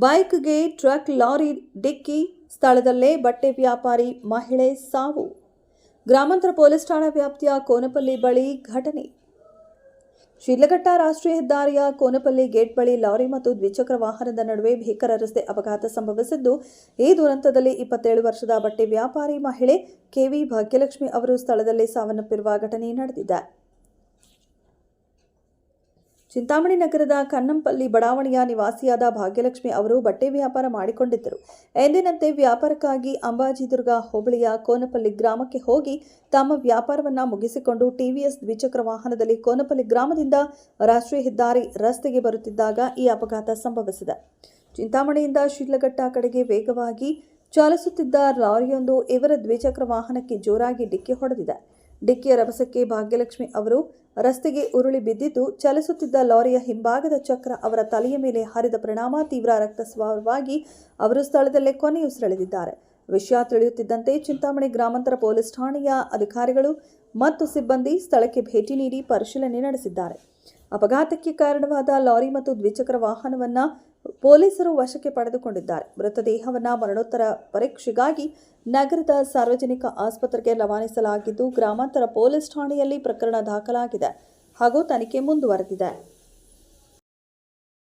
ಬೈಕ್ಗೆ truck lorry ಡಿಕ್ಕಿ, ಸ್ಥಳದಲ್ಲೇ ಬಟ್ಟೆ ವ್ಯಾಪಾರಿ ಮಹಿಳೆ ಸಾವು. ಗ್ರಾಮಾಂತರ ಪೊಲೀಸ್ ಠಾಣಾ ವ್ಯಾಪ್ತಿಯ ಕೋನಪಲ್ಲಿ ಬಳಿ ಘಟನೆ. ಶಿಡ್ಲಘಟ್ಟ ರಾಷ್ಟ್ರೀಯ ಹೆದ್ದಾರಿಯ ಕೋನಪಲ್ಲಿ ಗೇಟ್ ಬಳಿ ಲಾರಿ ಮತ್ತು ದ್ವಿಚಕ್ರ ವಾಹನದ ನಡುವೆ ಭೀಕರ ರಸ್ತೆ ಅಪಘಾತ ಸಂಭವಿಸಿದ್ದು, ಈ ದುರಂತದಲ್ಲಿ 27 ವರ್ಷದ ಬಟ್ಟೆ ವ್ಯಾಪಾರಿ ಮಹಿಳೆ ಕೆವಿ ಭಾಗ್ಯಲಕ್ಷ್ಮಿ ಅವರು ಸ್ಥಳದಲ್ಲೇ ಸಾವನ್ನಪ್ಪಿರುವ ಘಟನೆ ನಡೆದಿದೆ. ಚಿಂತಾಮಣಿ ನಗರದ ಕನ್ನಂಪಲ್ಲಿ ಬಡಾವಣೆಯ ನಿವಾಸಿಯಾದ ಭಾಗ್ಯಲಕ್ಷ್ಮಿ ಅವರು ಬಟ್ಟೆ ವ್ಯಾಪಾರ ಮಾಡಿಕೊಂಡಿದ್ದರು. ಎಂದಿನಂತೆ ವ್ಯಾಪಾರಕ್ಕಾಗಿ ಅಂಬಾಜಿದುರ್ಗ ಹೋಬಳಿಯ ಕೋನಪಲ್ಲಿ ಗ್ರಾಮಕ್ಕೆ ಹೋಗಿ ತಮ್ಮ ವ್ಯಾಪಾರವನ್ನು ಮುಗಿಸಿಕೊಂಡು ಟಿವಿಎಸ್ ದ್ವಿಚಕ್ರ ವಾಹನದಲ್ಲಿ ಕೋನಪಲ್ಲಿ ಗ್ರಾಮದಿಂದ ರಾಷ್ಟ್ರೀಯ ಹೆದ್ದಾರಿ ರಸ್ತೆಗೆ ಬರುತ್ತಿದ್ದಾಗ ಈ ಅಪಘಾತ ಸಂಭವಿಸಿದೆ. ಚಿಂತಾಮಣಿಯಿಂದ ಶಿಡ್ಲಘಟ್ಟ ಕಡೆಗೆ ವೇಗವಾಗಿ ಚಲಿಸುತ್ತಿದ್ದ ಲಾರಿಯೊಂದು ಇವರ ದ್ವಿಚಕ್ರ ವಾಹನಕ್ಕೆ ಜೋರಾಗಿ ಡಿಕ್ಕಿ ಹೊಡೆದಿದೆ. ಡಿಕ್ಕಿಯ ರಭಸಕ್ಕೆ ಭಾಗ್ಯಲಕ್ಷ್ಮಿ ಅವರು ರಸ್ತೆಗೆ ಉರುಳಿ ಬಿದ್ದಿದ್ದು, ಚಲಿಸುತ್ತಿದ್ದ ಲಾರಿಯ ಹಿಂಭಾಗದ ಚಕ್ರ ಅವರ ತಲೆಯ ಮೇಲೆ ಹರಿದ ಪರಿಣಾಮ ತೀವ್ರ ರಕ್ತಸ್ರಾವವಾಗಿ ಅವರು ಸ್ಥಳದಲ್ಲೇ ಕೊನೆಯುಸಿರೆಳೆದಿದ್ದಾರೆ. ವಿಷಯ ತಿಳಿಯುತ್ತಿದ್ದಂತೆ ಚಿಂತಾಮಣಿ ಗ್ರಾಮಾಂತರ ಪೊಲೀಸ್ ಠಾಣೆಯ ಅಧಿಕಾರಿಗಳು ಮತ್ತು ಸಿಬ್ಬಂದಿ ಸ್ಥಳಕ್ಕೆ ಭೇಟಿ ನೀಡಿ ಪರಿಶೀಲನೆ ನಡೆಸಿದ್ದಾರೆ. ಅಪಘಾತಕ್ಕೆ ಕಾರಣವಾದ ಲಾರಿ ಮತ್ತು ದ್ವಿಚಕ್ರ ವಾಹನವನ್ನು ಪೊಲೀಸರು ವಶಕ್ಕೆ ಪಡೆದುಕೊಂಡಿದ್ದಾರೆ. ಮೃತದೇಹವನ್ನು ಮರಣೋತ್ತರ ಪರೀಕ್ಷೆಗಾಗಿ ನಗರದ ಸಾರ್ವಜನಿಕ ಆಸ್ಪತ್ರೆಗೆ ರವಾನಿಸಲಾಗಿದ್ದು, ಗ್ರಾಮಾಂತರ ಪೊಲೀಸ್ ಠಾಣೆಯಲ್ಲಿ ಪ್ರಕರಣ ದಾಖಲಾಗಿದೆ ಹಾಗೂ ತನಿಖೆ ಮುಂದುವರೆದಿದೆ.